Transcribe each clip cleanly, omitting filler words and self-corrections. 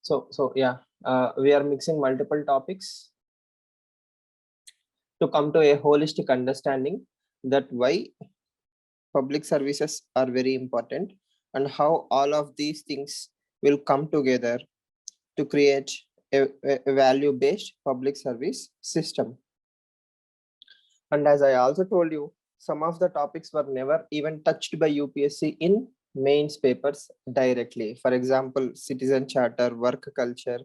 So yeah, we are mixing multiple topics to come to a holistic understanding that why public services are very important and how all of these things will come together to create a value-based public service system. And as I also told you, some of the topics were never even touched by UPSC in mains papers directly. For example, citizen charter, work culture,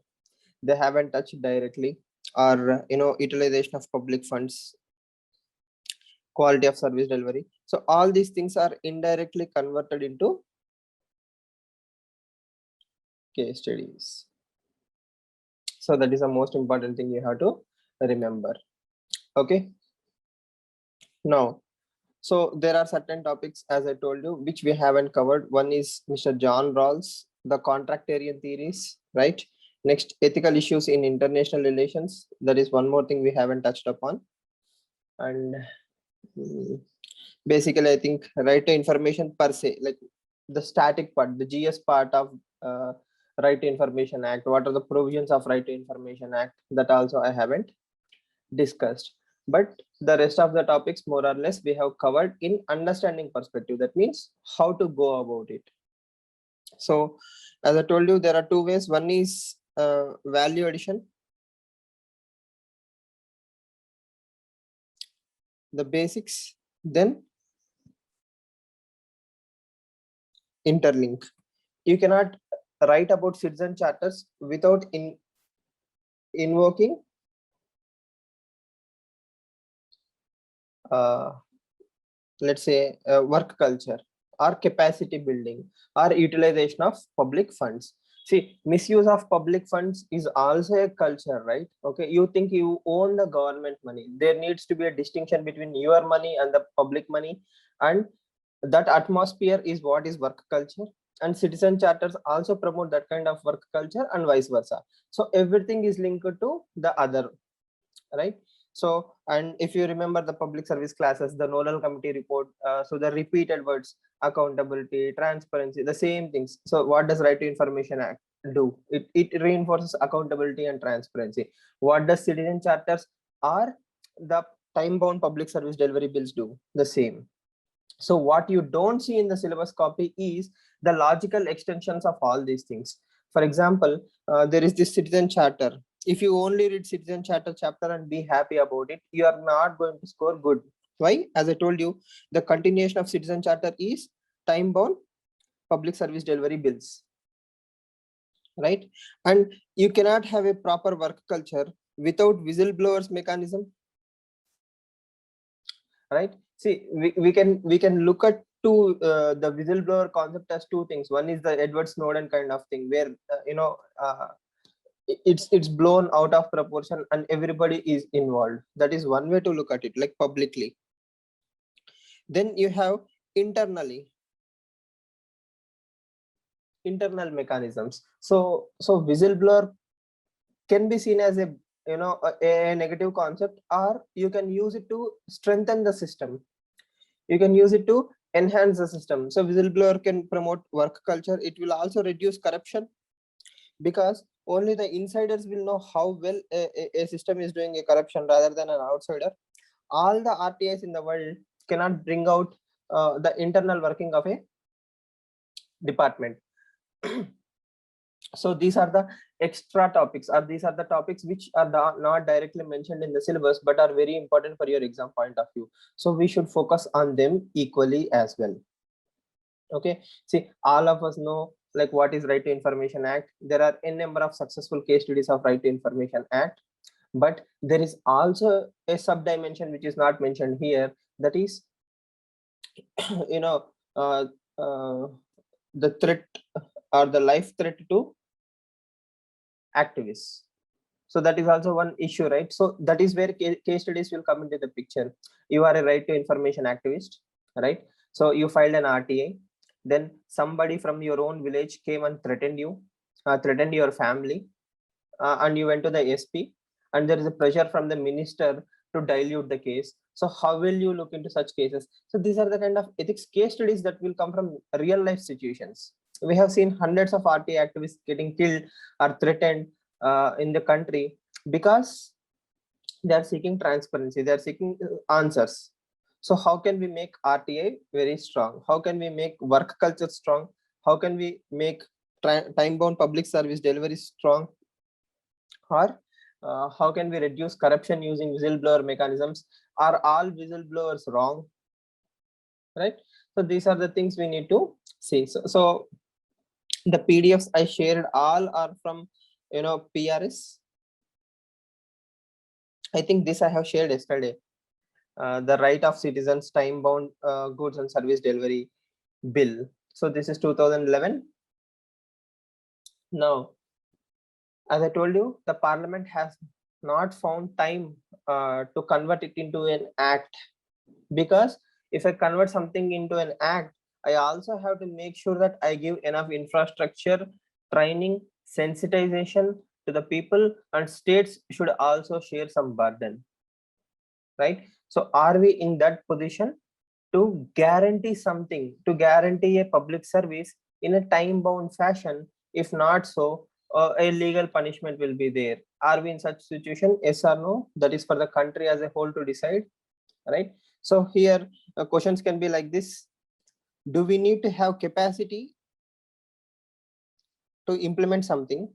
they haven't touched directly, or utilization of public funds, quality of service delivery. So all these things are indirectly converted into case studies. So that is the most important thing you have to remember. Okay. Now, so there are certain topics, as I told you, which we haven't covered. One is Mr. John Rawls, the contractarian theories, right? Next, ethical issues in international relations. That is one more thing we haven't touched upon. And basically, I think right to information per se, like the static part, the GS part of Right to Information Act. What are the provisions of Right to Information Act? That also I haven't discussed. But the rest of the topics, more or less, we have covered in understanding perspective. That means how to go about it. So as I told you, there are two ways. One is value addition, the basics, then interlink. You cannot write about citizen charters without invoking let's say work culture or capacity building or utilization of public funds. See, misuse of public funds is also a culture, right? Okay, you think you own the government money. There needs to be a distinction between your money and the public money, and that atmosphere is what is work culture. And citizen charters also promote that kind of work culture and vice versa. So everything is linked to the other, right? So, and if you remember the public service classes, the Nolan committee report, so the repeated words, accountability, transparency, the same things. So what does Right to Information Act do? It reinforces accountability and transparency. What does citizen charters or the time-bound public service delivery bills do? The same. So what you don't see in the syllabus copy is the logical extensions of all these things. For example, there is this citizen charter. If you only read citizen charter chapter and be happy about it, you are not going to score good. Why? As I told you, the continuation of citizen charter is time bound public service delivery bills, right? And you cannot have a proper work culture without whistleblowers mechanism, right? See, we can look at the whistleblower concept as two things. One is the Edward Snowden kind of thing, where it's blown out of proportion and everybody is involved. That is one way to look at it, like publicly. Then you have internal mechanisms. So whistleblower can be seen as a negative concept, or you can use it to strengthen the system. You can use it to enhance the system. So whistleblower can promote work culture. It will also reduce corruption, because only the insiders will know how well a system is doing a corruption rather than an outsider. All the RTIs in the world cannot bring out the internal working of a department. So these are the extra topics, or these are the topics which are not directly mentioned in the syllabus but are very important for your exam point of view. So we should focus on them equally as well. Okay, see, all of us know like what is Right to Information Act. There are a number of successful case studies of Right to Information Act, but there is also a sub dimension which is not mentioned here, that is the threat or the life threat to activists. So that is also one issue, right? So that is where case studies will come into the picture. You are a Right to Information activist, right? So you filed an RTA, then somebody from your own village came and threatened you, threatened your family, and you went to the SP, and there is a pressure from the minister to dilute the case. So how will you look into such cases? So these are the kind of ethics case studies that will come from real life situations. We have seen hundreds of RTI activists getting killed or threatened in the country because they are seeking transparency, they are seeking answers. So how can we make RTI very strong? How can we make work culture strong? How can we make time bound public service delivery strong? Or how can we reduce corruption using whistleblower mechanisms? Are all whistleblowers wrong? Right? So these are the things we need to see. So the PDFs I shared all are from PRS. I think this I have shared yesterday. The Right of Citizens Time Bound Goods and Service Delivery Bill. So this is 2011. Now, as I told you, the Parliament has not found time to convert it into an act, because if I convert something into an act, I also have to make sure that I give enough infrastructure, training, sensitization to the people, and states should also share some burden, right? So are we in that position to guarantee something, to guarantee a public service in a time bound fashion? If not so, a legal punishment will be there. Are we in such situation? Yes or no? That is for the country as a whole to decide, right? So here questions can be like this: do we need to have capacity to implement something,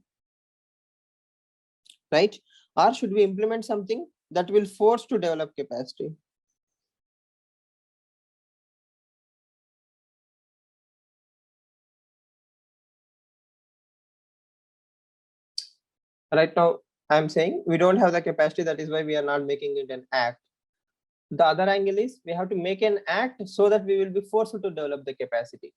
right? Or should we implement something that will force to develop capacity? Right now I'm saying we don't have the capacity, that is why we are not making it an act. The other angle is we have to make an act so that we will be forced to develop the capacity.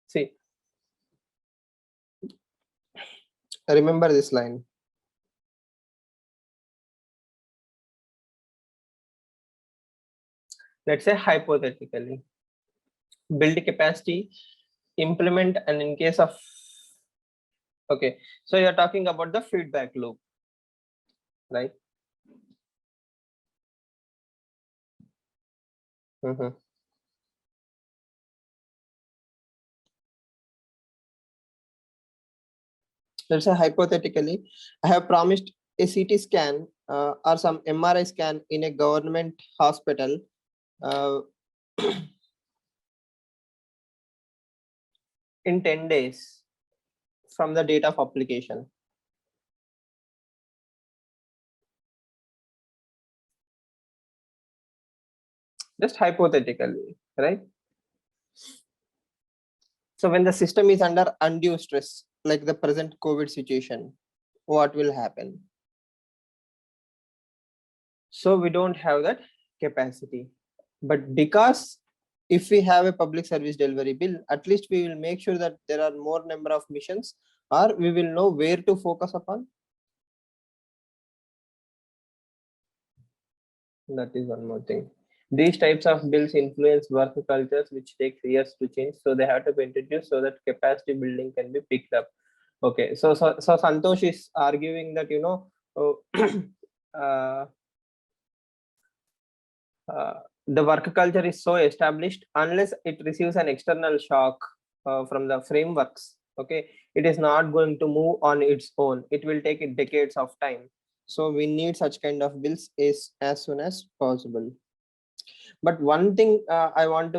See, remember this line: let's say hypothetically, build capacity, implement, and in case of, okay, so you're talking about the feedback loop, right? Let's say hypothetically, I have promised a CT scan or some MRI scan in a government hospital uh, in 10 days from the date of application. Just hypothetically, right? So when the system is under undue stress, like the present COVID situation, what will happen? So we don't have that capacity. But because if we have a public service delivery bill, at least we will make sure that there are more number of missions, or we will know where to focus upon. That is one more thing. These types of bills influence work cultures, which takes years to change. So they have to be introduced so that capacity building can be picked up. Okay, so Santosh is arguing that uh, the work culture is so established, unless it receives an external shock from the frameworks, okay, it is not going to move on its own. It will take decades of time. So we need such kind of bills as soon as possible. But one thing I want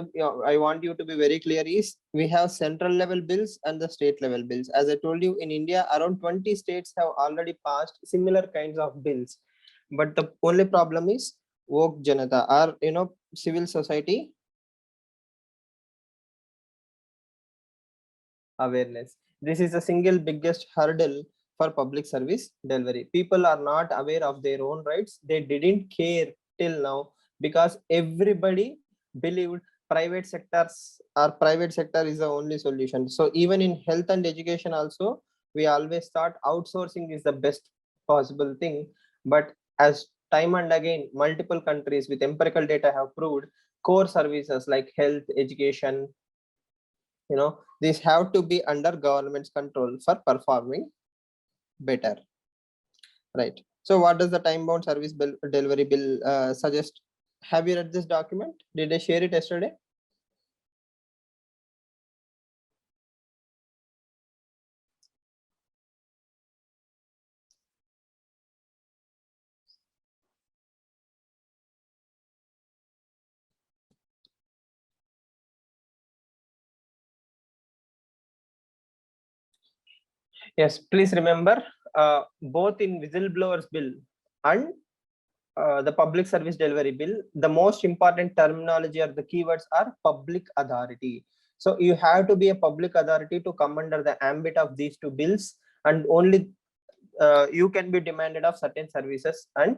you to be very clear is we have central level bills and the state level bills. As I told you, in India, around 20 states have already passed similar kinds of bills. But the only problem is woke janata, or civil society awareness. This is the single biggest hurdle for public service delivery. People are not aware of their own rights. They didn't care till now because everybody believed private sector is the only solution. So even in health and education also, we always thought outsourcing is the best possible thing. But as time and again, multiple countries with empirical data have proved core services like health, education, these have to be under government's control for performing better, right? So what does the time bound service bill delivery bill suggest? Have you read this document? Did I share it yesterday? Yes, please remember, both in whistleblowers bill and the public service delivery bill, the most important terminology or the keywords are public authority. So you have to be a public authority to come under the ambit of these two bills, and only you can be demanded of certain services and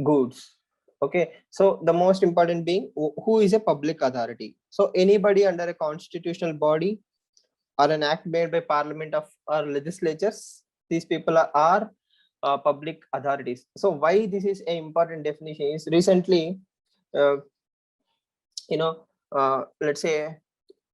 goods. Okay, so the most important being who is a public authority. So anybody under a constitutional body or an act made by parliament of or legislatures, these people are public authorities. So why this is an important definition is recently, let's say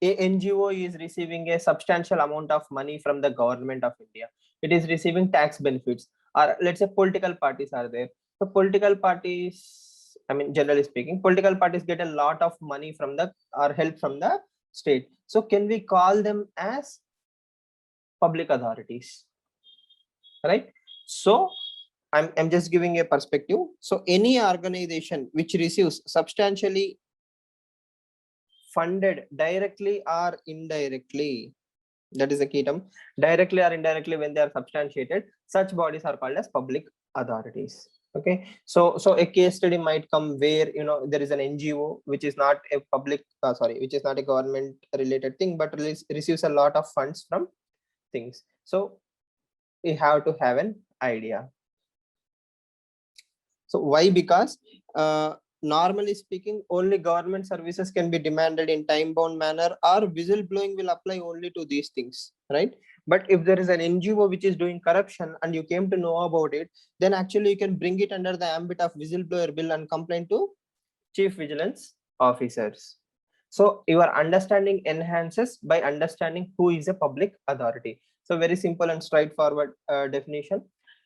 a NGO is receiving a substantial amount of money from the government of India. It is receiving tax benefits, or let's say political parties are there. So political parties, I mean, generally speaking, political parties get a lot of money from the or help from the state. So can we call them as public authorities, right? So I'm just giving a perspective. So any organization which receives substantially funded directly or indirectly, that is the key term, directly or indirectly, when they are substantiated, such bodies are called as public authorities. Okay, so a case study might come where there is an NGO which is not a public which is not a government related thing, but receives a lot of funds from things. So we have to have an idea. So why? Because normally speaking, only government services can be demanded in time bound manner, or whistleblowing will apply only to these things, right? But if there is an NGO which is doing corruption and you came to know about it, then actually you can bring it under the ambit of whistleblower bill and complain to chief vigilance officers. So your understanding enhances by understanding who is a public authority. So very simple and straightforward definition.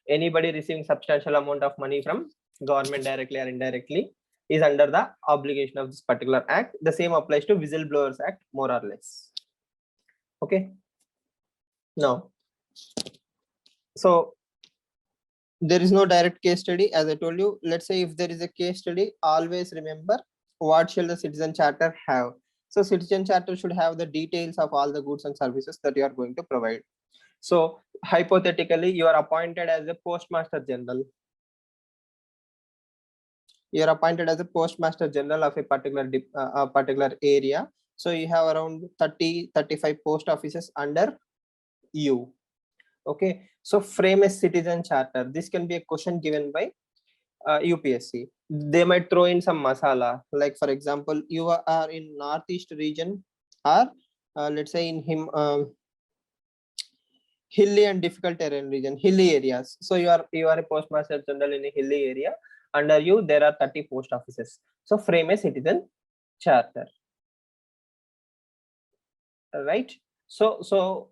Anybody receiving substantial amount of money from government directly or indirectly is under the obligation of this particular act. The same applies to Whistleblowers Act, more or less. Okay. Now, so there is no direct case study, as I told you. Let's say if there is a case study, always remember what shall the citizen charter have. So citizen charter should have the details of all the goods and services that you are going to provide. So hypothetically, you are appointed as a postmaster general. You are appointed as a postmaster general of a particular area. So you have around 30-35 post offices under you. Okay, so frame a citizen charter. This can be a question given by UPSC. They might throw in some masala, like for example, you are in northeast region, or let's say in hilly and difficult terrain region, hilly areas. So you are a postmaster general in a hilly area. Under you there are 30 post offices. So frame a citizen charter, right? So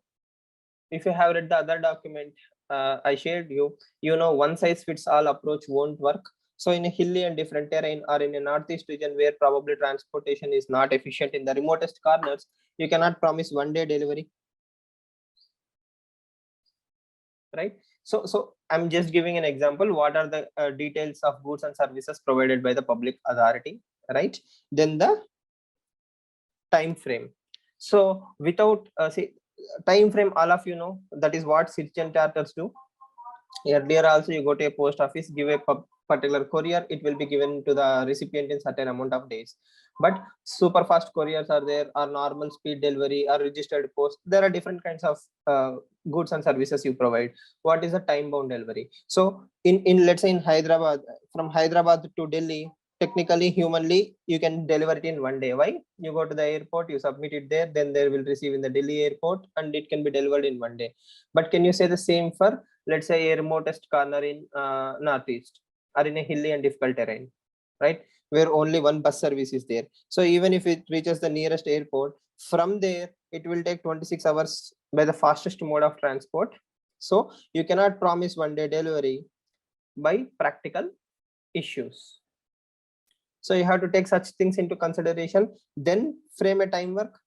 if you have read the other document I shared you, one size fits all approach won't work. So in a hilly and different terrain, or in a northeast region where probably transportation is not efficient in the remotest corners, you cannot promise one-day delivery, right? So I'm just giving an example. What are the details of goods and services provided by the public authority, right? Then the time frame. So without time frame, all of you know that is what citizen charters do. Earlier also, you go to a post office, give a particular courier, it will be given to the recipient in certain amount of days. But super fast couriers are there, or normal speed delivery, or registered post. There are different kinds of goods and services you provide. What is a time bound delivery? So in let's say in Hyderabad, from Hyderabad to Delhi, technically, humanly, you can deliver it in one day. Why? You go to the airport, you submit it there, then they will receive in the Delhi airport, and it can be delivered in one day. But can you say the same for, let's say, a remotest corner in northeast or in a hilly and difficult terrain, right? Where only one bus service is there. So even if it reaches the nearest airport, from there it will take 26 hours by the fastest mode of transport. So you cannot promise one day delivery by practical issues. So you have to take such things into consideration, then frame a time work.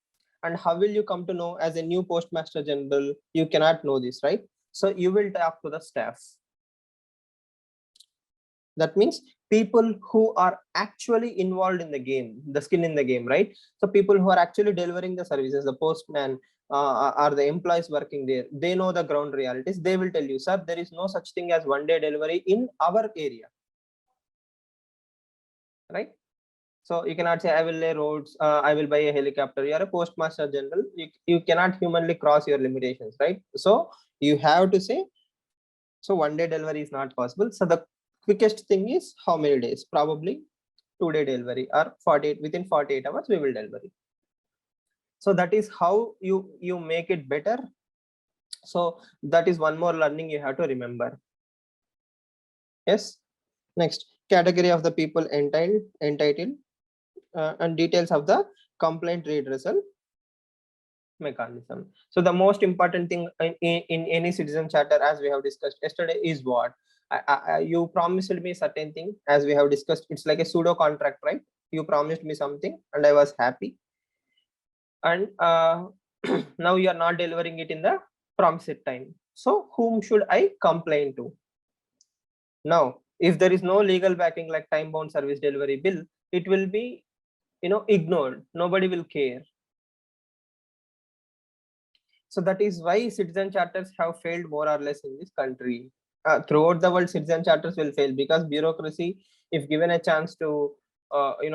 And how will you come to know as a new postmaster general? You cannot know this, right? So you will talk to the staff. That means people who are actually involved in the game, the skin in the game, right? So people who are actually delivering the services, the postman, are the employees working there, they know the ground realities. They will tell you, sir, there is no such thing as one day delivery in our area, right? So you cannot say, I will lay roads, I will buy a helicopter. You are a postmaster general. You cannot humanly cross your limitations, right? So you have to say, so one day delivery is not possible. So the quickest thing is how many days? Probably 2-day delivery, or 48, within 48 hours we will deliver it. So that is how you make it better. So that is one more learning you have to remember. Yes. Next, category of the people entitled and details of the complaint redressal mechanism. So the most important thing in any citizen charter, as we have discussed yesterday, is what? You promised me certain thing, as we have discussed. It's like a pseudo contract, right? You promised me something and I was happy, and now you are not delivering it in the promised time. So whom should I complain to? Now if there is no legal backing like time bound service delivery bill, it will be ignored. Nobody will care. So that is why citizen charters have failed more or less in this country. Throughout the world, citizen charters will fail because bureaucracy, if given a chance to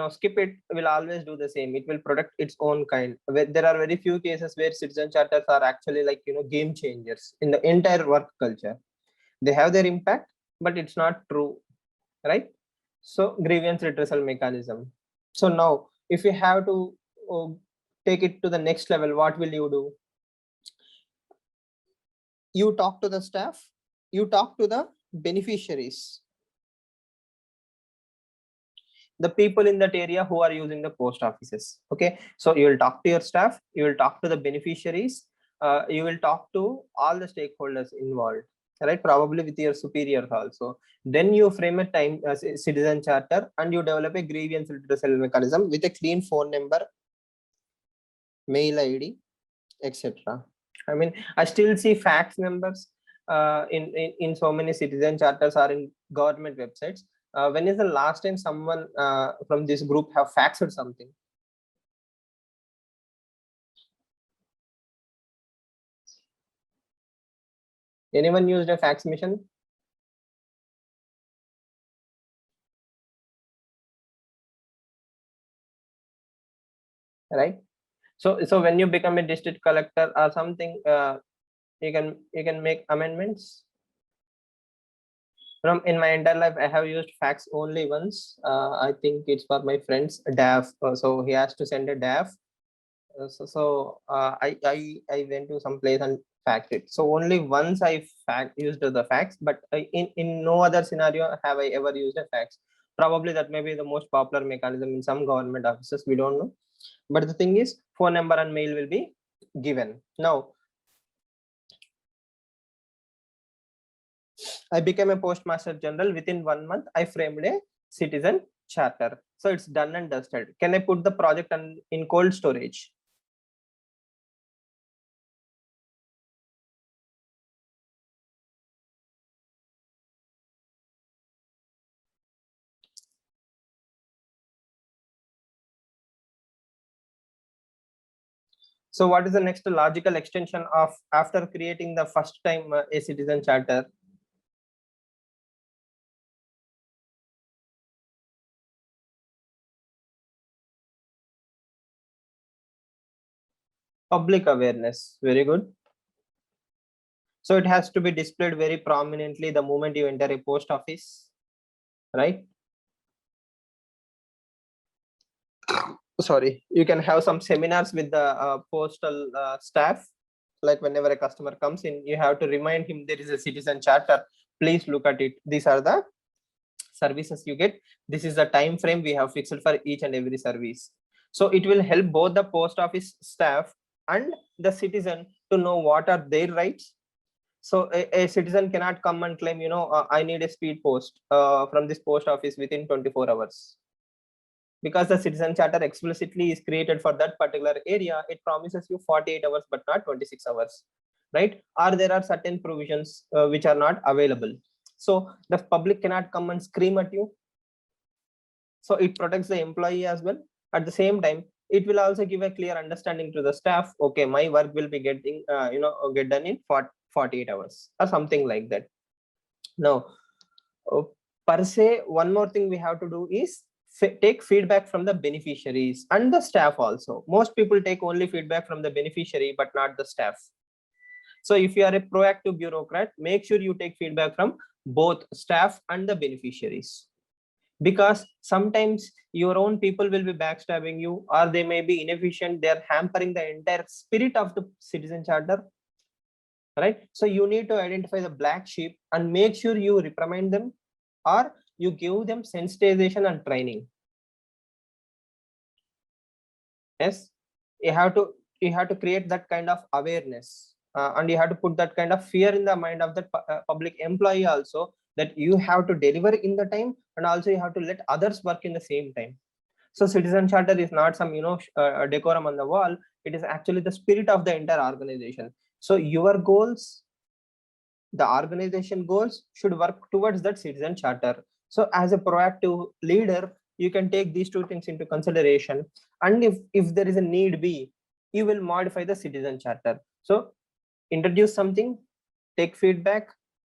skip it, will always do the same. It will protect its own kind. There are very few cases where citizen charters are actually like game changers in the entire work culture. They have their impact, but it's not true, right? So grievance redressal mechanism. So now if you have to take it to the next level, what will you do? You talk to the staff, you talk to the beneficiaries, the people in that area who are using the post offices. Okay, so you will talk to your staff, you will talk to the beneficiaries, you will talk to all the stakeholders involved, right? Probably with your superiors also. Then you frame a time citizen charter, and you develop a grievance redressal mechanism with a clean phone number, mail ID, etc. I mean, I still see fax numbers in so many citizen charters or in government websites. When is the last time someone from this group have faxed something? Anyone used a fax machine? Right. So when you become a district collector or something, you can make amendments. From in my entire life, I have used fax only once. I think it's for my friend's DAF. So he has to send a DAF. I went to some place and faxed it. So only once I used the fax, but in no other scenario have I ever used a fax. Probably that may be the most popular mechanism in some government offices. We don't know. But the thing is, phone number and mail will be given. Now, I became a postmaster general. Within 1 month, I framed a citizen charter. So it's done and dusted. Can I put the project in cold storage? So what is the next logical extension of after creating the first time a citizen charter? Public awareness. Very good. So it has to be displayed very prominently the moment you enter a post office, right? sorry, you can have some seminars with the postal staff. Like whenever a customer comes in, you have to remind him there is a citizen charter. Please look at it. These are the services you get. This is the time frame we have fixed for each and every service. So it will help both the post office staff and the citizen to know what are their rights. So a citizen cannot come and claim, I need a speed post from this post office within 24 hours. Because the citizen charter explicitly is created for that particular area, it promises you 48 hours but not 26 hours, right? Or there are certain provisions which are not available. So the public cannot come and scream at you. So it protects the employee as well. At the same time, it will also give a clear understanding to the staff. Okay, my work will be getting, get done in 48 hours or something like that. Now, per se, one more thing we have to do is take feedback from the beneficiaries and the staff also. Most people take only feedback from the beneficiary, but not the staff. So if you are a proactive bureaucrat, make sure you take feedback from both staff and the beneficiaries. Because sometimes your own people will be backstabbing you, or they may be inefficient. They are hampering the entire spirit of the citizen charter, right? So you need to identify the black sheep and make sure you reprimand them, or you give them sensitization and training. Yes, you have to create that kind of awareness, and you have to put that kind of fear in the mind of the public employee also, that you have to deliver in the time, and also you have to let others work in the same time. So citizen charter is not some decorum on the wall. It is actually the spirit of the entire organization. So your goals, the organization goals, should work towards that citizen charter. So as a proactive leader, you can take these two things into consideration, and if there is a need be, you will modify the citizen charter. So introduce something, take feedback,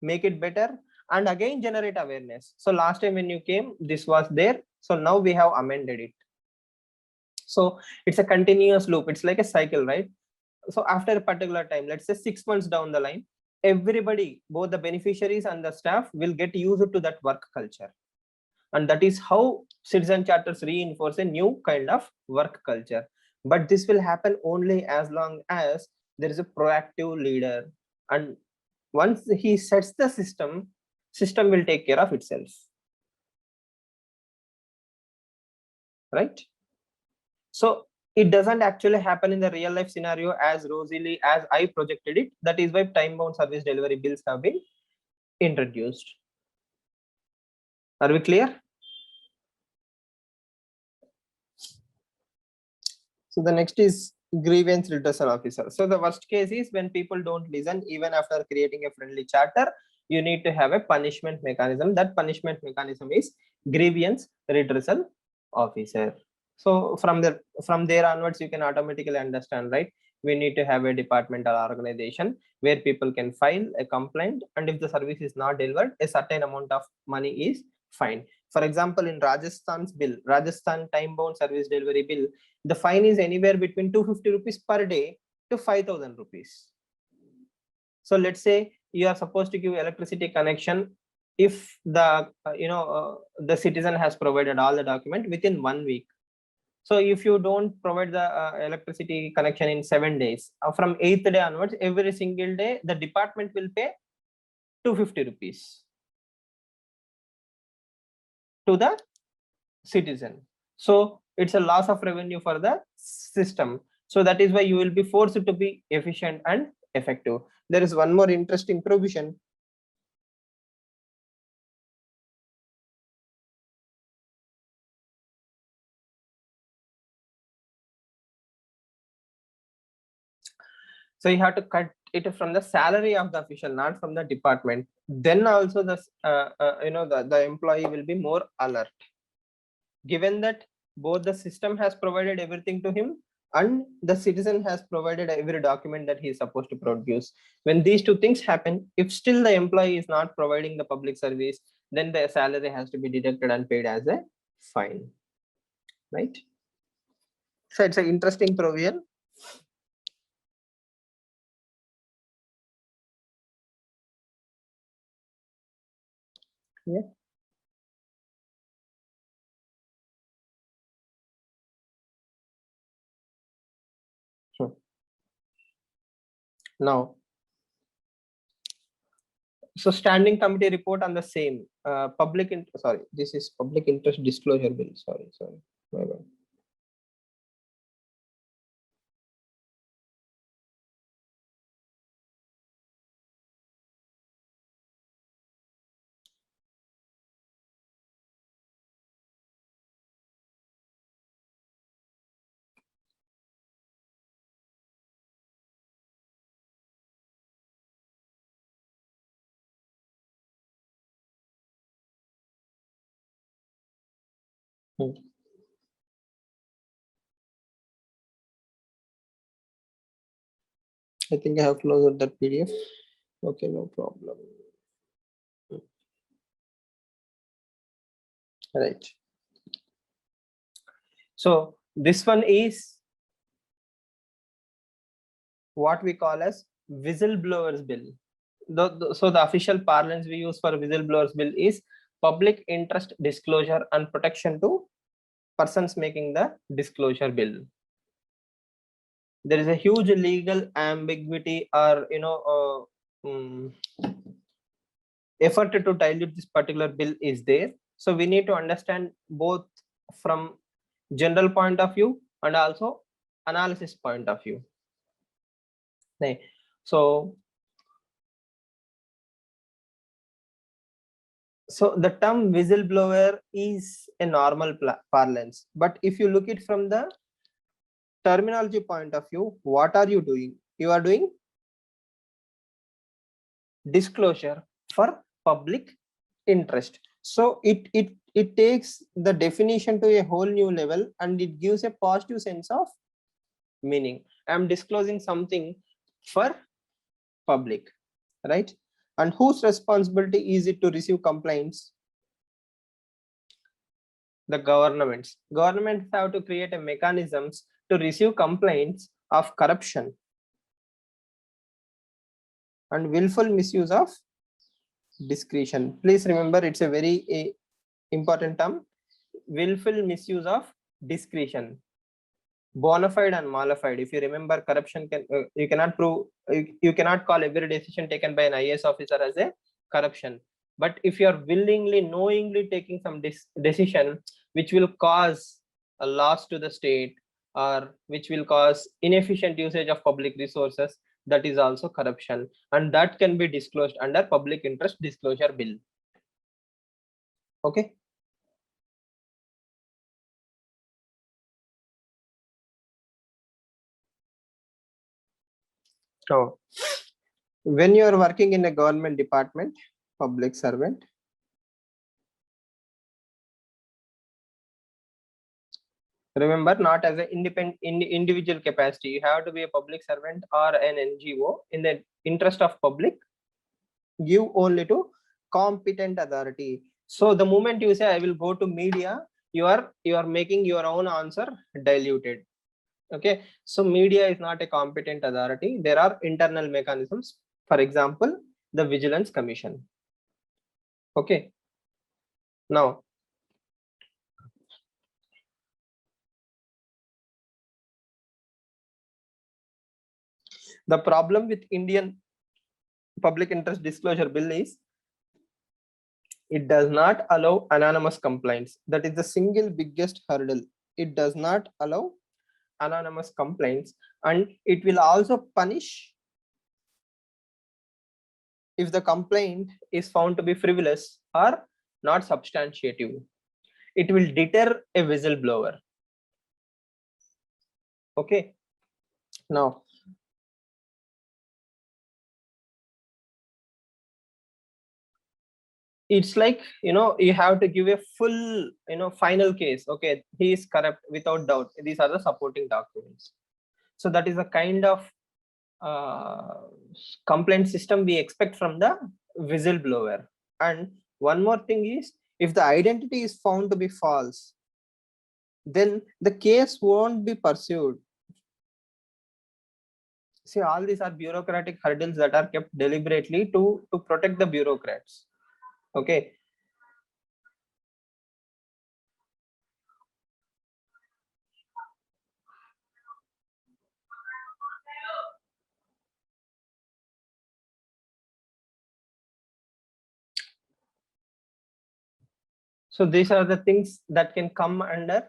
make it better, and again generate awareness. So last time when you came, this was there, so now we have amended it. So it's a continuous loop. It's like a cycle, right? So after a particular time, let's say 6 months down the line, everybody, both the beneficiaries and the staff, will get used to that work culture. And that is how citizen charters reinforce a new kind of work culture. But this will happen only as long as there is a proactive leader. And once he sets the system will take care of itself. Right? So it doesn't actually happen in the real life scenario as rosily as I projected it. That is why time bound service delivery bills have been introduced. Are we clear? So the next is grievance redressal officer. So the worst case is when people don't listen even after creating a friendly charter, you need to have a punishment mechanism. That punishment mechanism is grievance redressal officer. So from there onwards, you can automatically understand, right? We need to have a departmental organization where people can file a complaint, and if the service is not delivered, a certain amount of money is fined. For example, in Rajasthan's bill, Rajasthan time bound service delivery bill, the fine is anywhere between 250 rupees per day to 5,000 rupees. So let's say you are supposed to give electricity connection if the citizen has provided all the document within 1 week. So if you don't provide the electricity connection in 7 days, from 8th day onwards, every single day the department will pay 250 rupees to the citizen. So it's a loss of revenue for the system. So that is why you will be forced to be efficient and effective. There is one more interesting provision. So you have to cut it from the salary of the official, not from the department. Then also the employee will be more alert, given that both the system has provided everything to him and the citizen has provided every document that he is supposed to produce. When these two things happen, if still the employee is not providing the public service, then the salary has to be deducted and paid as a fine, right? So it's an interesting provision. Yeah. Now, so standing committee report on the same sorry, this is public interest disclosure bill. Sorry, my bad. I think I have closed that PDF. Okay, no problem. Right. So this one is what we call as whistleblowers bill. So the official parlance we use for whistleblowers bill is public interest disclosure and protection to persons making the disclosure bill. There is a huge legal ambiguity or effort to dilute this particular bill is there. So we need to understand both from general point of view and also analysis point of view. So the term whistleblower is a normal parlance, but if you look it from the terminology point of view, what are you doing? You are doing disclosure for public interest. So it takes the definition to a whole new level and it gives a positive sense of meaning. I'm disclosing something for public, right? And whose responsibility is it to receive complaints? The governments have to create a mechanisms to receive complaints of corruption and willful misuse of discretion. Please remember, it's a very important term. Willful misuse of discretion, bona fide and mala fide. If you remember, corruption can you cannot prove, you cannot call every decision taken by an IAS officer as a corruption. But if you are willingly, knowingly taking some decision which will cause a loss to the state or which will cause inefficient usage of public resources, that is also corruption, and that can be disclosed under public interest disclosure bill. Okay. So when you are working in a government department, public servant, remember, not as an independent individual capacity, you have to be a public servant or an NGO in the interest of public. Give only to competent authority. So the moment you say I will go to media, you are making your own answer diluted. Okay, so media is not a competent authority. There are internal mechanisms, for example the Vigilance Commission. Okay, now the problem with Indian public interest disclosure bill is it does not allow anonymous complaints. That is the single biggest hurdle. It does not allow anonymous complaints, and it will also punish if the complaint is found to be frivolous or not substantiative. It will deter a whistleblower. Okay, now it's like, you have to give a full, final case. Okay, he is corrupt without doubt. These are the supporting documents. So that is a kind of complaint system we expect from the whistleblower. And one more thing is, if the identity is found to be false, then the case won't be pursued. See, all these are bureaucratic hurdles that are kept deliberately to protect the bureaucrats. Okay, So these are the things that can come under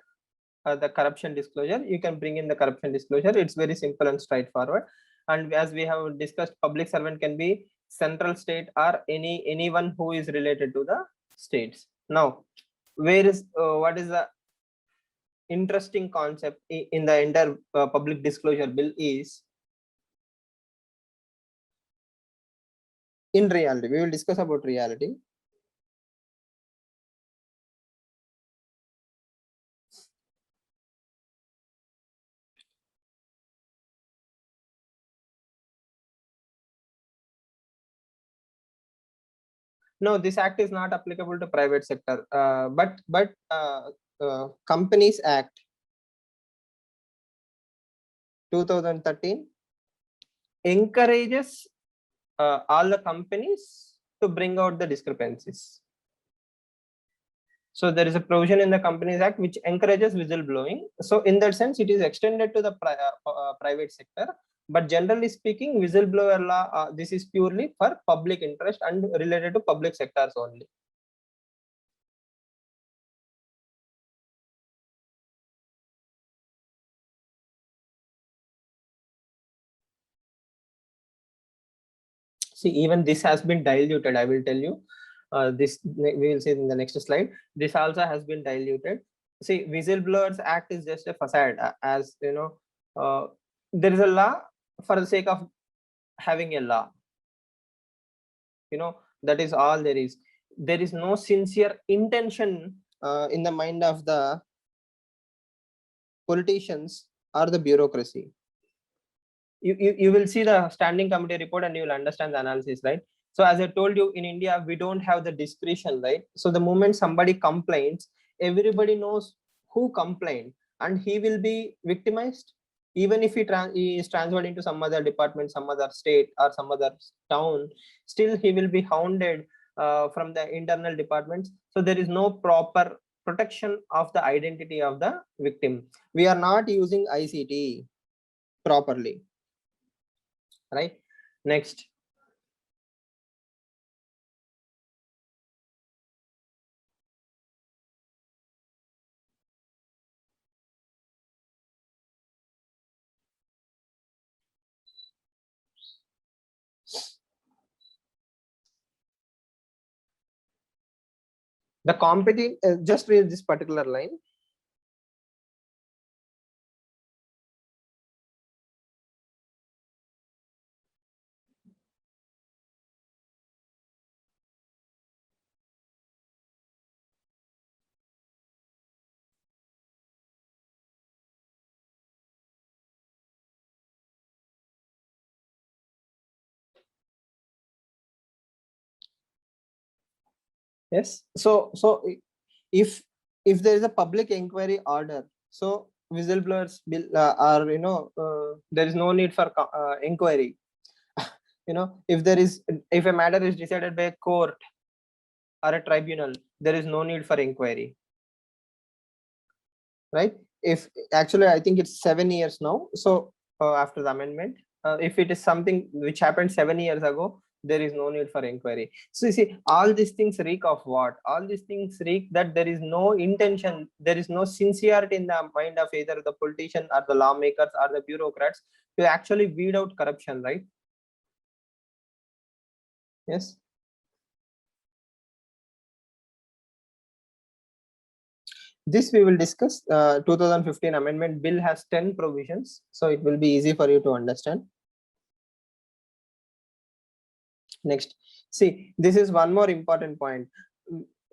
the corruption disclosure. You can bring in the corruption disclosure. It's very simple and straightforward. And as we have discussed, public servant can be central, state, or anyone who is related to the states. Now, what is the interesting concept in the entire public disclosure bill is, in reality, we will discuss about reality. No, this act is not applicable to private sector, but Companies Act 2013 encourages all the companies to bring out the discrepancies. So there is a provision in the Companies Act which encourages whistleblowing. So in that sense, it is extended to the private sector. But generally speaking, whistleblower law, this is purely for public interest and related to public sectors only. See, even this has been diluted. I will tell you. This we will see in the next slide. This also has been diluted. See, Whistleblowers Act is just a facade. As you know, there is a law for the sake of having a law. You know, that is all there is. There is no sincere intention in the mind of the politicians or the bureaucracy. You will see the standing committee report and you will understand the analysis, right? So as I told you, in India, we don't have the discretion, right? So the moment somebody complains, everybody knows who complained and he will be victimized. Even if he is transferred into some other department, some other state or some other town, still he will be hounded from the internal departments. So there is no proper protection of the identity of the victim. We are not using ICT properly, right? Next. The competent, just read this particular line. Yes. So if there is a public inquiry order, so whistleblowers bill are, there is no need for inquiry. You know, if a matter is decided by a court or a tribunal, there is no need for inquiry, right? If actually, I think it's 7 years now. So after the amendment, if it is something which happened 7 years ago, there is no need for inquiry. So you see, all these things reek of what? All these things reek that there is no intention, there is no sincerity in the mind of either the politician or the lawmakers or the bureaucrats to actually weed out corruption, right? Yes. This we will discuss. 2015 amendment bill has 10 provisions, so it will be easy for you to understand. Next, see, this is one more important point.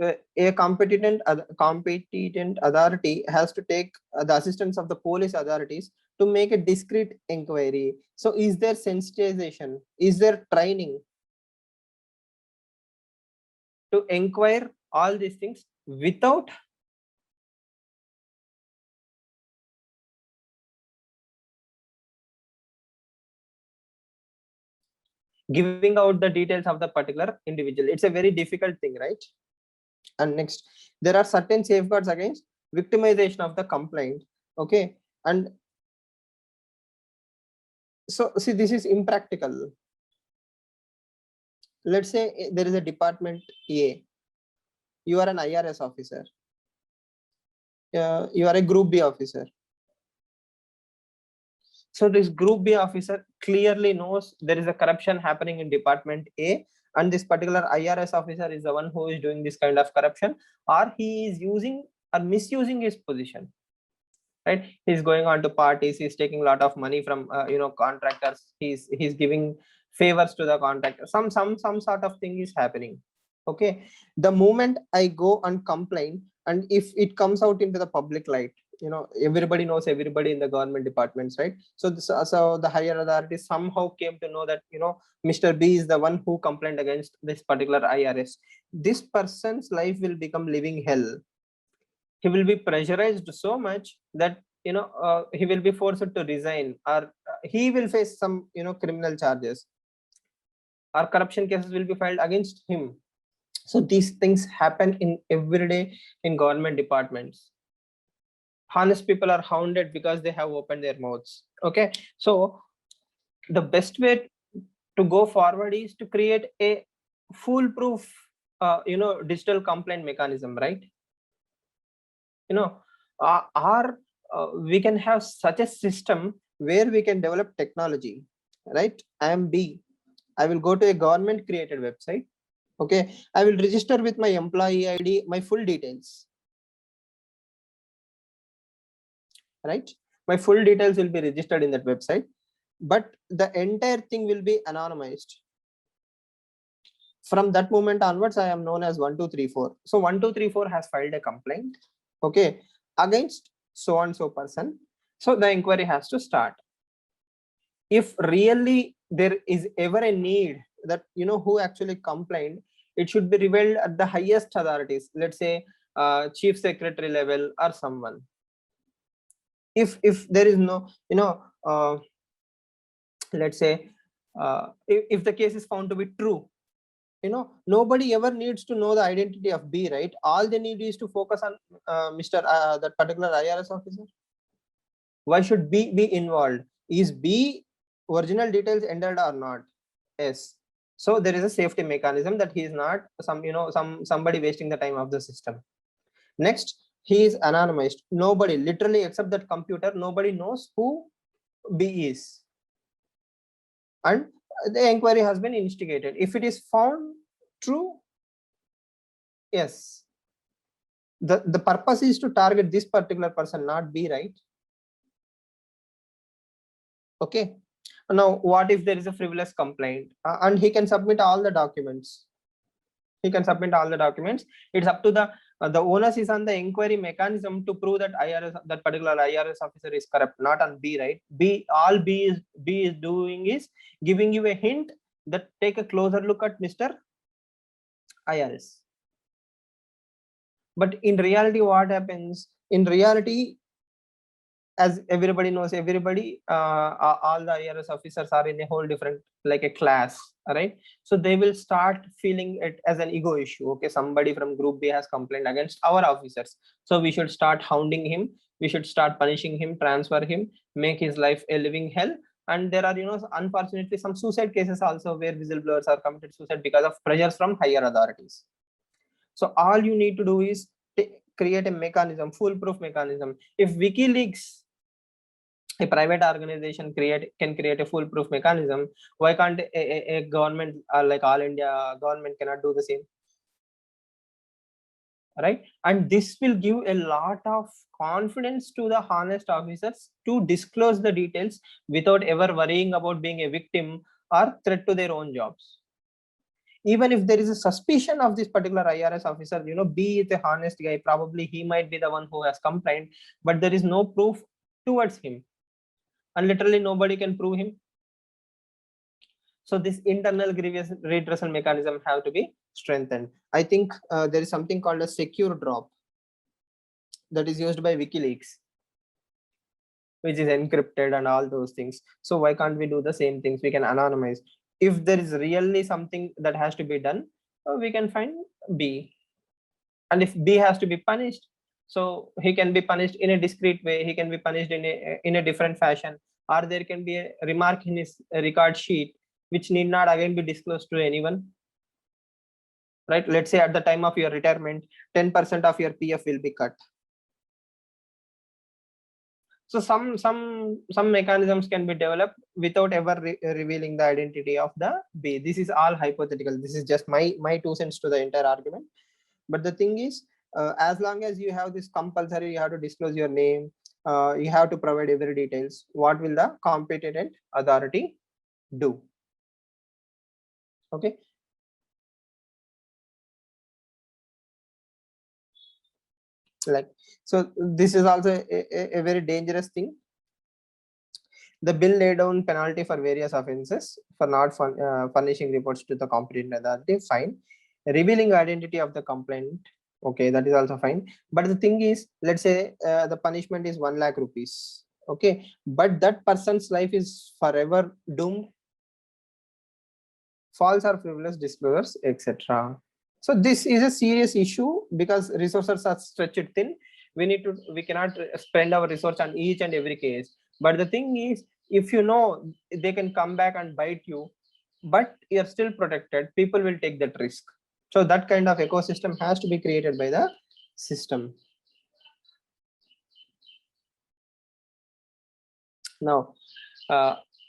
A competent authority has to take the assistance of the police authorities to make a discrete inquiry. So is there sensitization, is there training to inquire all these things without giving out the details of the particular individual? It's a very difficult thing, right? And next, there are certain safeguards against victimization of the complaint. Okay. And so see, this is impractical. Let's say there is a department A. You are an IRS officer. You are a Group B officer. So this Group B officer clearly knows there is a corruption happening in Department A, and this particular IRS officer is the one who is doing this kind of corruption, or he is using or misusing his position. Right? He's going on to parties. He's taking a lot of money from contractors. He's giving favors to the contractor. Some sort of thing is happening. Okay. The moment I go and complain, and if it comes out into the public light, everybody knows everybody in the government departments, right? So the higher authorities somehow came to know that Mr. B is the one who complained against this particular IRS. This person's life will become living hell. He will be pressurized so much that he will be forced to resign, or he will face some criminal charges, or corruption cases will be filed against him. So these things happen in every day in government departments. Honest people are hounded because they have opened their mouths. Okay, so the best way to go forward is to create a foolproof digital complaint mechanism, right? We can have such a system where we can develop technology, right? I am B. I will go to a government created website. Okay, I will register with my employee ID, my full details. Right? My full details will be registered in that website, but the entire thing will be anonymized. From that moment onwards, I am known as 1234. So 1234 has filed a complaint, okay, against so and so person. So the inquiry has to start. If really there is ever a need that who actually complained, it should be revealed at the highest authorities. Let's say chief secretary level or someone. If there is no let's say if the case is found to be true, nobody ever needs to know the identity of B, right? All they need is to focus on that particular IRS officer. Why should B be involved? Is B original details entered or not? Yes. So there is a safety mechanism that he is not somebody wasting the time of the system. Next, he is anonymized. Nobody, literally except that computer, nobody knows who B is. And the inquiry has been instigated. If it is found true, yes, the purpose is to target this particular person, not B, right? Okay. Now, what if there is a frivolous complaint and he can submit all the documents? He can submit all the documents. It's up to the onus is on the inquiry mechanism to prove that that particular IRS officer is corrupt, not on B, right? All B is doing is giving you a hint that take a closer look at Mr. IRS. But in reality, what happens? In reality, as everybody knows, all the IRS officers are in a whole different, like a class, right? So they will start feeling it as an ego issue. Okay, somebody from Group B has complained against our officers, so we should start hounding him, we should start punishing him, transfer him, make his life a living hell. And there are unfortunately some suicide cases also where whistleblowers are committed suicide because of pressures from higher authorities. So all you need to do is create a mechanism, foolproof mechanism. If WikiLeaks, a private organization, can create a foolproof mechanism, why can't a government like All India government cannot do the same? Right? And this will give a lot of confidence to the honest officers to disclose the details without ever worrying about being a victim or threat to their own jobs. Even if there is a suspicion of this particular IRS officer, B is a honest guy, probably he might be the one who has complained, but there is no proof towards him, and literally nobody can prove him. So this internal grievance redressal mechanism have to be strengthened. I think there is something called a secure drop that is used by WikiLeaks, which is encrypted and all those things. So why can't we do the same things? We can anonymize. If there is really something that has to be done, we can find B. And if B has to be punished, so he can be punished in a discrete way, he can be punished in a different fashion, or there can be a remark in his record sheet which need not again be disclosed to anyone. right? Let's say at the time of your retirement, 10% of your PF will be cut. So some mechanisms can be developed without ever revealing the identity of the B. This is all hypothetical. This is just my 2 cents to the entire argument. But the thing is, as long as you have this compulsory, you have to disclose your name, you have to provide every details. What will the competent authority do? Okay. Like, so this is also a very dangerous thing. The bill laid down penalty for various offenses for not furnishing reports to the competent authority. Fine. Revealing identity of the complainant. Okay, that is also fine. But the thing is, let's say the punishment is 1 lakh rupees. Okay, but that person's life is forever doomed. False or frivolous disclosures, etc. So this is a serious issue because resources are stretched thin. We cannot spend our resource on each and every case. But the thing is, if you know they can come back and bite you, but you're still protected, people will take that risk. So that kind of ecosystem has to be created by the system. Now,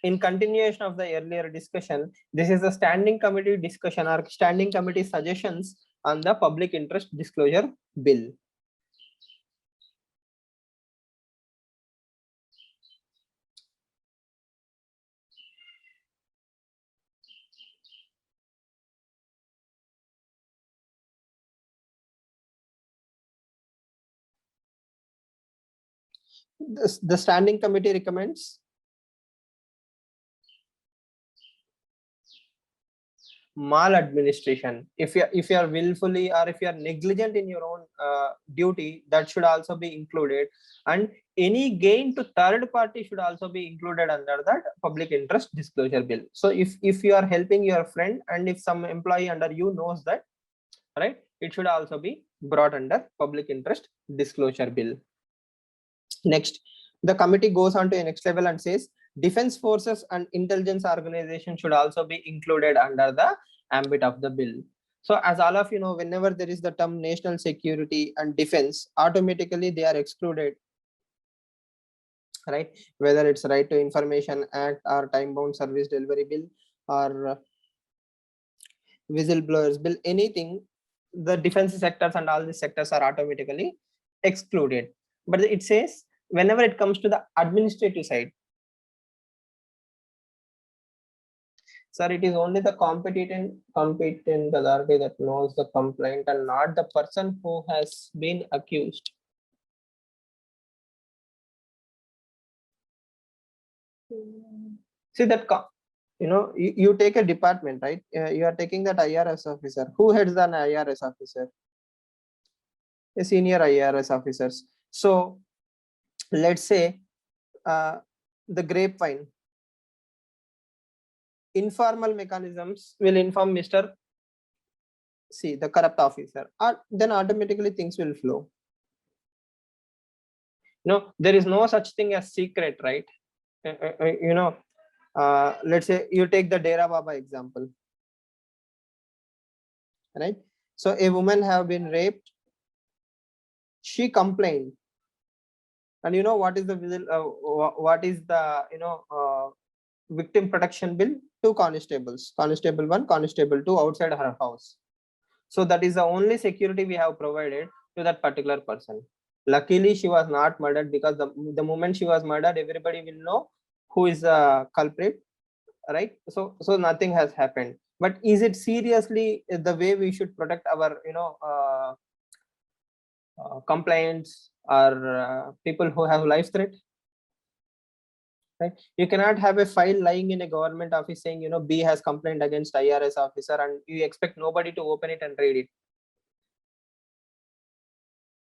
in continuation of the earlier discussion, this is a standing committee discussion or standing committee suggestions on the public interest disclosure bill. The standing committee recommends maladministration. If you are willfully or if you are negligent in your own duty, that should also be included, and any gain to third party should also be included under that public interest disclosure bill. So if you are helping your friend and if some employee under you knows that, right, it should also be brought under public interest disclosure bill. Next, the committee goes on to a next level and says defense forces and intelligence organization should also be included under the ambit of the bill. So as all of you know, whenever there is the term national security and defense, automatically they are excluded, right? Whether it's right to information act or time bound service delivery bill or whistleblowers bill, anything, the defense sectors and all these sectors are automatically excluded. But it says whenever it comes to the administrative side, sir, it is only the competent authority that knows the complaint and not the person who has been accused. See that, you take a department, right? You are taking that IRS officer. Who heads an IRS officer? A senior IRS officers. So let's say the grapevine, informal mechanisms will inform Mr. C, the corrupt officer, or then automatically things will flow. No, there is no such thing as secret, right? Let's say you take the Dera Baba example, right? So a woman have been raped, she complained, and you know what is the victim protection bill? 2 constables, constable 1, constable 2 outside her house. So that is the only security we have provided to that particular person. Luckily she was not murdered, because the moment she was murdered, everybody will know who is the culprit, right? So nothing has happened. But is it seriously the way we should protect our complaints or people who have life threat? Right? You cannot have a file lying in a government office saying, B has complained against IRS officer, and you expect nobody to open it and read it,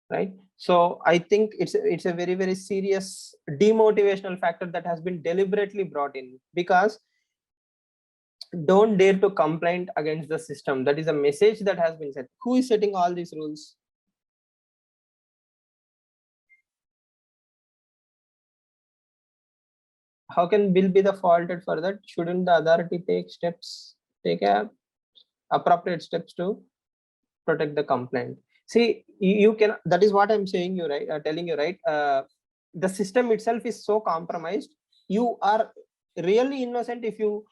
right? So I think it's a very, very serious demotivational factor that has been deliberately brought in, because don't dare to complain against the system. That is a message that has been set. Who is setting all these rules? How can bill be the faulted for that? Shouldn't the authority take appropriate steps to protect the complaint. See, you can, that is what I'm saying you, right, telling you, right, the system itself is so compromised. You are really innocent if you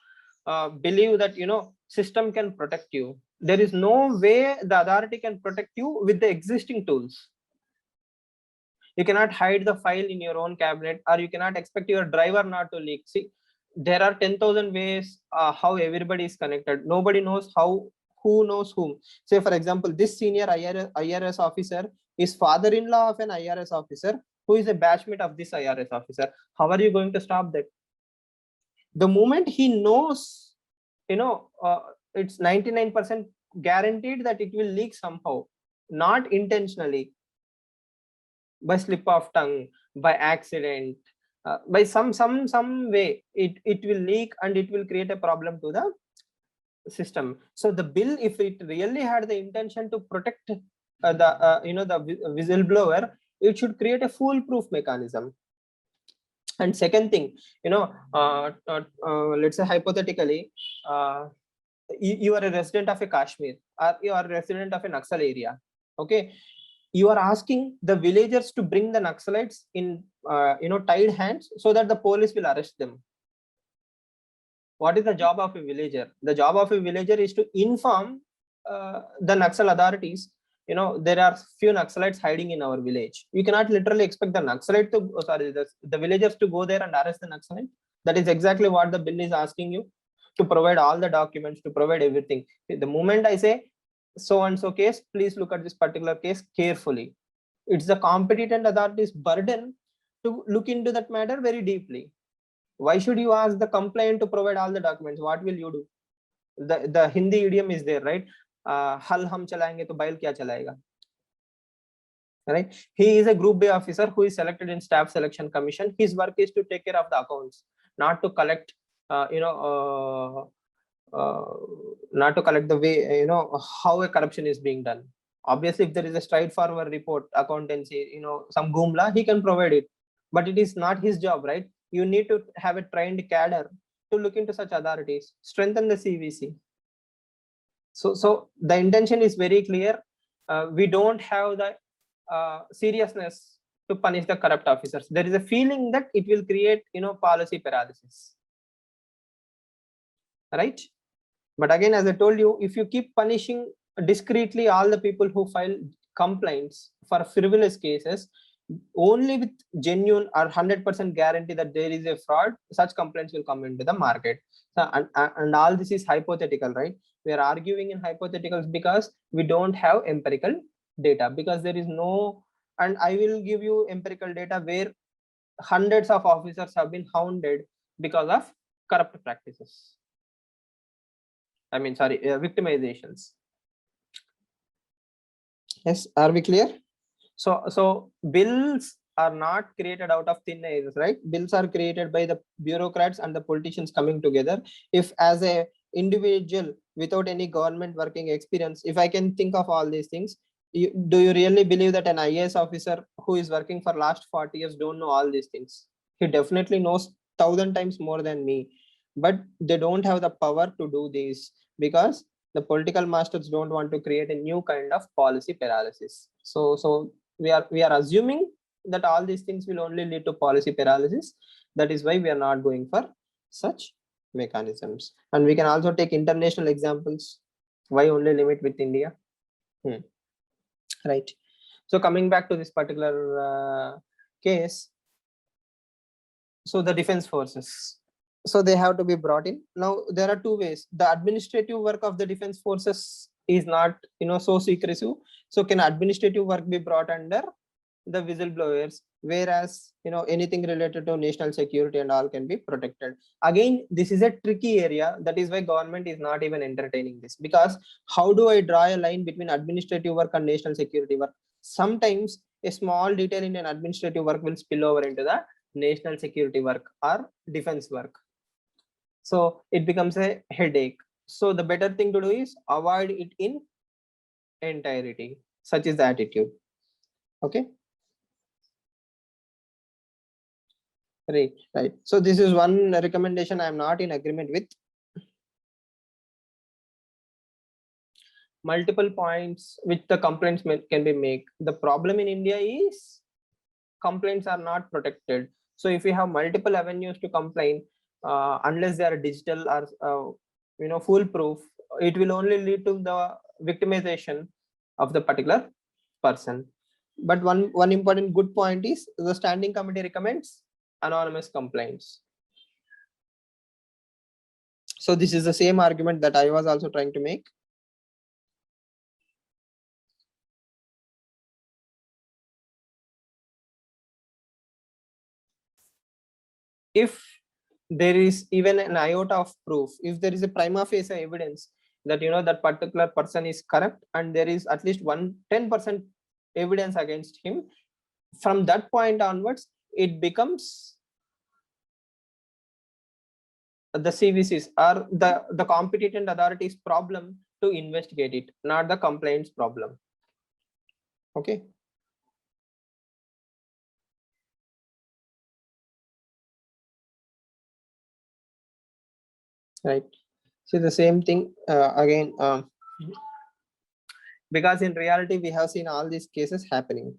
believe that, you know, system can protect you. There is no way the authority can protect you with the existing tools. You cannot hide the file in your own cabinet, or you cannot expect your driver not to leak. See, there are 10,000 ways how everybody is connected. Nobody knows how, who knows whom. Say, for example, this senior IRS officer is father-in-law of an IRS officer who is a batchmate of this IRS officer. How are you going to stop that? The moment he knows, you know, it's 99% guaranteed that it will leak somehow, not intentionally, by slip of tongue, by accident, by some way, it will leak and it will create a problem to the system. So the bill, if it really had the intention to protect the you know, the whistleblower, it should create a foolproof mechanism. And second thing, you know, let's say hypothetically, you are a resident of a Kashmir, or you are a resident of a Naxal area. Okay, you are asking the villagers to bring the Naxalites in, you know, tied hands so that the police will arrest them. What is the job of a villager? The job of a villager is to inform the Naxal authorities, you know, there are few Naxalites hiding in our village. You cannot literally expect the Naxalite to, the villagers to go there and arrest the Naxalite. That is exactly what the bill is asking you, to provide all the documents, to provide everything. The moment I say so and so case, please look at this particular case carefully. It's the competent authority's burden to look into that matter very deeply. Why should you ask the complainant to provide all the documents? What will you do? The Hindi idiom is there, right? Hal hum chalayenge to bail kya chalayega? Right? He is a Group B officer who is selected in Staff Selection Commission. His work is to take care of the accounts, not to collect, you know, not to collect the way, you know, how a corruption is being done. Obviously, if there is a straightforward report, accountancy, you know, some Goomla, he can provide it, but it is not his job, right? You need to have a trained cadre to look into such authorities, strengthen the CVC. So the intention is very clear. We don't have the seriousness to punish the corrupt officers. There is a feeling that it will create, you know, policy paralysis, right? But again, as I told you, if you keep punishing discreetly all the people who file complaints for frivolous cases, only with genuine or 100% guarantee that there is a fraud, such complaints will come into the market. So, and all this is hypothetical, right? We are arguing in hypotheticals because we don't have empirical data, because there is no, and I will give you empirical data where hundreds of officers have been hounded because of corrupt practices. I mean, sorry, victimizations. Yes, are we clear? So bills are not created out of thin air, right? Bills are created by the bureaucrats and the politicians coming together. If as a individual without any government working experience, if I can think of all these things, do you really believe that an IAS officer who is working for last 40 years don't know all these things? He definitely knows 1,000 times more than me, but they don't have the power to do this because the political masters don't want to create a new kind of policy paralysis. So we are assuming that all these things will only lead to policy paralysis. That is why we are not going for such mechanisms. And we can also take international examples. Why only limit with India? Right. So coming back to this particular case, so the defense forces, so they have to be brought in. Now there are two ways. The administrative work of the defense forces is not, you know, so secretive. So can administrative work be brought under the whistleblowers, whereas, you know, anything related to national security and all can be protected? Again, this is a tricky area. That is why government is not even entertaining this, because how do I draw a line between administrative work and national security work? Sometimes a small detail in an administrative work will spill over into the national security work or defense work, so it becomes a headache. So the better thing to do is avoid it in entirety. Such is the attitude. Okay, right. So this is one recommendation I am not in agreement with. multiple points which the complaints can be made. The problem in India is complaints are not protected. So if you have multiple avenues to complain, unless they are digital or foolproof, it will only lead to the victimization of the particular person. But one important good point is the standing committee recommends anonymous complaints. So this is the same argument that I was also trying to make. If there is even an iota of proof, if there is a prima facie evidence that that particular person is corrupt, and there is at least 10% evidence against him, from that point onwards it becomes the CVC's or the competent authorities problem to investigate it, not the complaints problem. Okay. Right. See the same thing again, because in reality we have seen all these cases happening.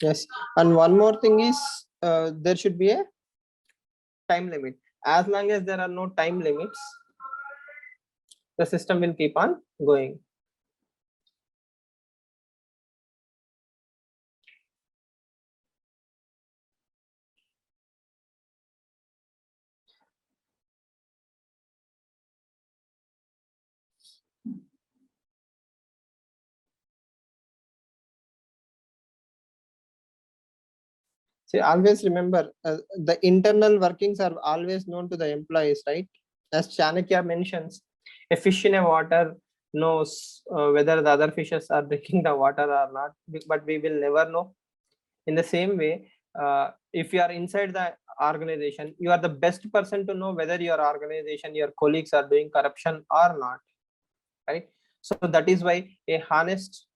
Yes, and one more thing is there should be a time limit. As long as there are no time limits, the system will keep on going. See, always remember the internal workings are always known to the employees, right? As Chanakya mentions, a fish in a water knows whether the other fishes are drinking the water or not, but we will never know. In the same way, if you are inside the organization, you are the best person to know whether your organization, your colleagues are doing corruption or not, right? So that is why a honest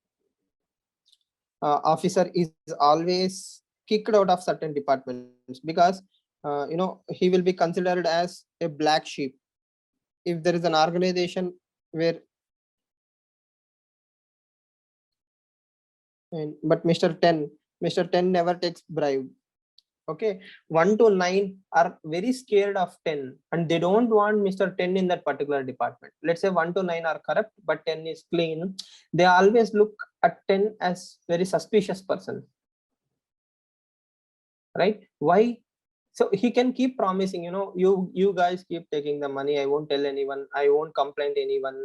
officer is always kicked out of certain departments, because he will be considered as a black sheep. If there is an organization where but Mr. 10 never takes bribe. Okay, 1 to 9 are very scared of 10, and they don't want Mr. 10 in that particular department. Let's say 1 to 9 are corrupt, but 10 is clean. They always look at 10 as very suspicious person, right? Why? So he can keep promising, you guys keep taking the money, I won't tell anyone, I won't complain to anyone.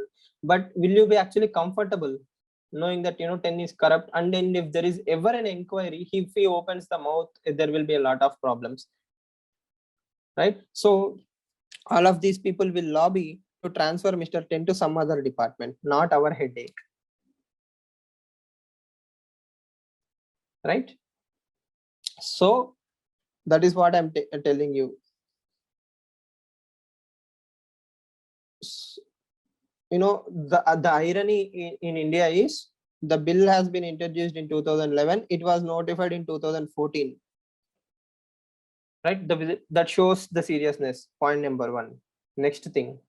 But will you be actually comfortable knowing that 10 is corrupt, and then if there is ever an inquiry, if he opens the mouth, there will be a lot of problems, right? So all of these people will lobby to transfer Mr. 10 to some other department, not our headache, right? So that is what I'm telling you. The irony in India is the bill has been introduced in 2011. It was notified in 2014. Right? That shows the seriousness. Point number one. Next thing.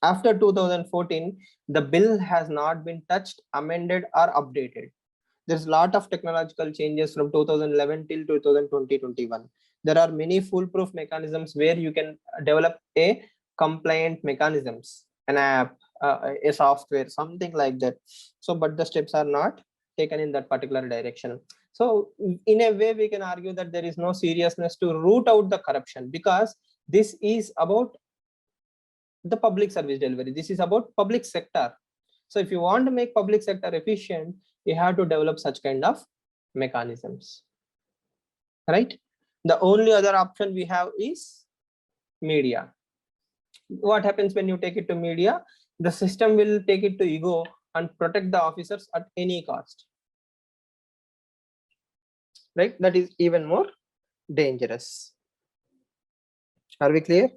After 2014, the bill has not been touched, amended, or updated. There's a lot of technological changes from 2011 till 2020-21. There are many foolproof mechanisms where you can develop a compliant mechanisms, an app, a software, something like that. So, but the steps are not taken in that particular direction. So in a way, we can argue that there is no seriousness to root out the corruption, because this is about the public service delivery. This is about public sector. So if you want to make public sector efficient, you have to develop such kind of mechanisms, right? The only other option we have is media. What happens when you take it to media? The system will take it to ego and protect the officers at any cost, right? That is even more dangerous. Are we clear?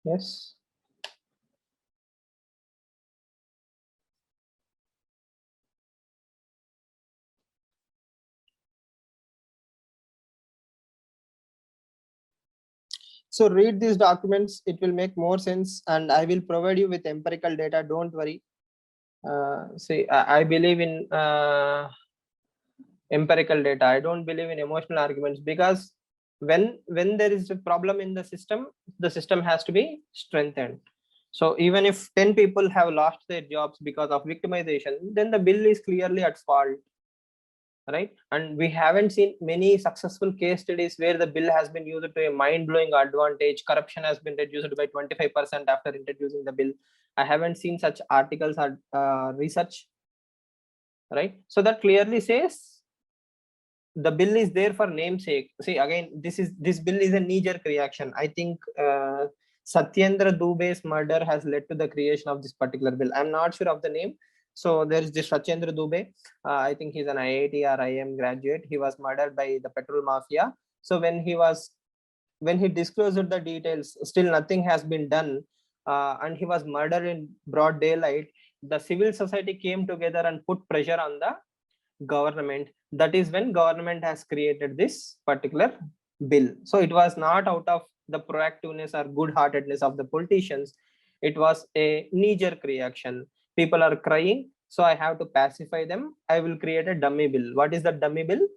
Yes. So read these documents, it will make more sense, and I will provide you with empirical data. Don't worry. See, I believe in empirical data. I don't believe in emotional arguments, because when there is a problem in the system has to be strengthened. So even if 10 people have lost their jobs because of victimization, then the bill is clearly at fault, right? And we haven't seen many successful case studies where the bill has been used to a mind-blowing advantage. Corruption has been reduced by 25% after introducing the bill. I haven't seen such articles or research, right? So that clearly says the bill is there for namesake. See, again, this bill is a knee-jerk reaction. I think Satyendra Dubey's murder has led to the creation of this particular bill. I'm not sure of the name. So there is this Satyendra Dubey. I think he's an IIT or IIM graduate. He was murdered by the petrol mafia. So when he disclosed the details, still nothing has been done, and he was murdered in broad daylight. The civil society came together and put pressure on the government. That is when government has created this particular bill. So it was not out of the proactiveness or good heartedness of the politicians. It was a knee-jerk reaction. People are crying, so I have to pacify them. I will create a dummy bill. What is the dummy bill?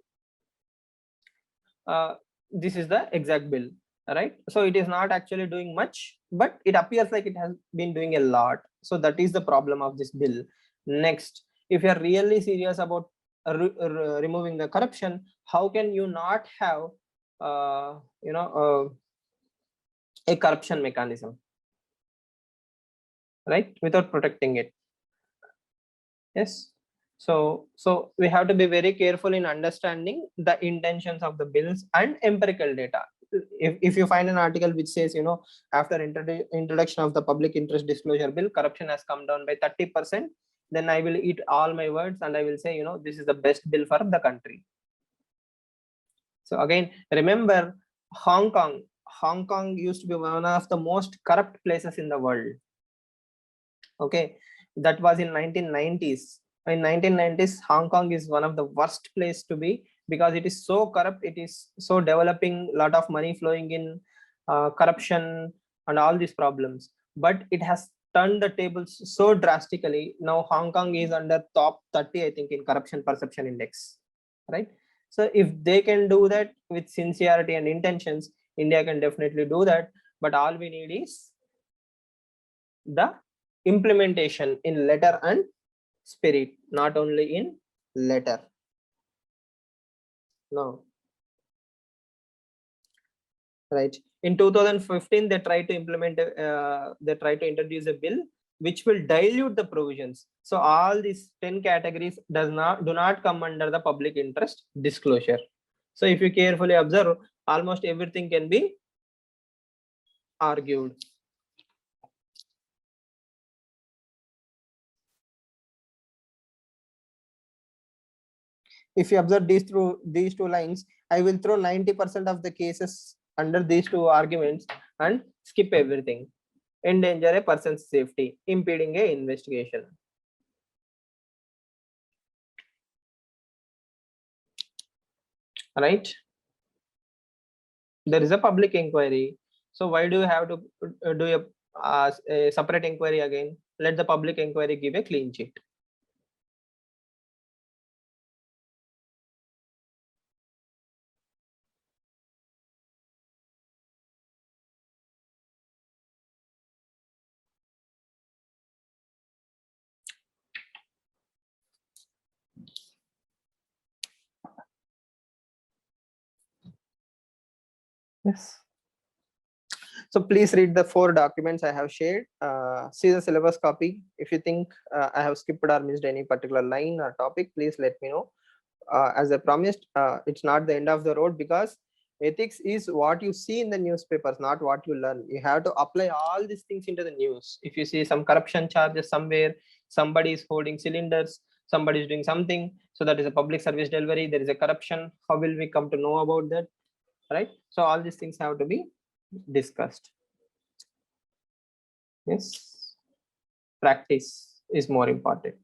This is the exact bill, right? So it is not actually doing much, but it appears like it has been doing a lot. So that is the problem of this bill. Next, if you are really serious about removing the corruption, how can you not have a corruption mechanism, right, without protecting it? Yes. So we have to be very careful in understanding the intentions of the bills and empirical data. If you find an article which says, after introduction of the public interest disclosure bill, corruption has come down by 30%, then I will eat all my words and I will say, this is the best bill for the country. So again, remember, Hong Kong used to be one of the most corrupt places in the world. Okay, that was in 1990s. In 1990s, Hong Kong is one of the worst place to be, because it is so corrupt. It is so developing, lot of money flowing in, corruption and all these problems. But it has turned the tables so drastically. Now Hong Kong is under top 30, I think, in corruption perception index, right? So if they can do that with sincerity and intentions, India can definitely do that. But all we need is the implementation in letter and spirit, not only in letter. No, right? In 2015, they tried to introduce a bill which will dilute the provisions. So all these 10 categories do not come under the public interest disclosure. So if you carefully observe, almost everything can be argued. If you observe these two lines, I will throw 90% of the cases under these two arguments and skip everything. Endanger a person's safety, impeding a investigation. Right? There is a public inquiry. So why do you have to do a separate inquiry again? Let the public inquiry give a clean sheet. Yes. So please read the 4 documents I have shared. See the syllabus copy. If you think I have skipped or missed any particular line or topic, please let me know. As I promised, it's not the end of the road, because ethics is what you see in the newspapers, not what you learn. You have to apply all these things into the news. If you see some corruption charges somewhere, somebody is holding cylinders, somebody is doing something, so that is a public service delivery, there is a corruption, how will we come to know about that, right? So all these things have to be discussed. Yes, practice is more important.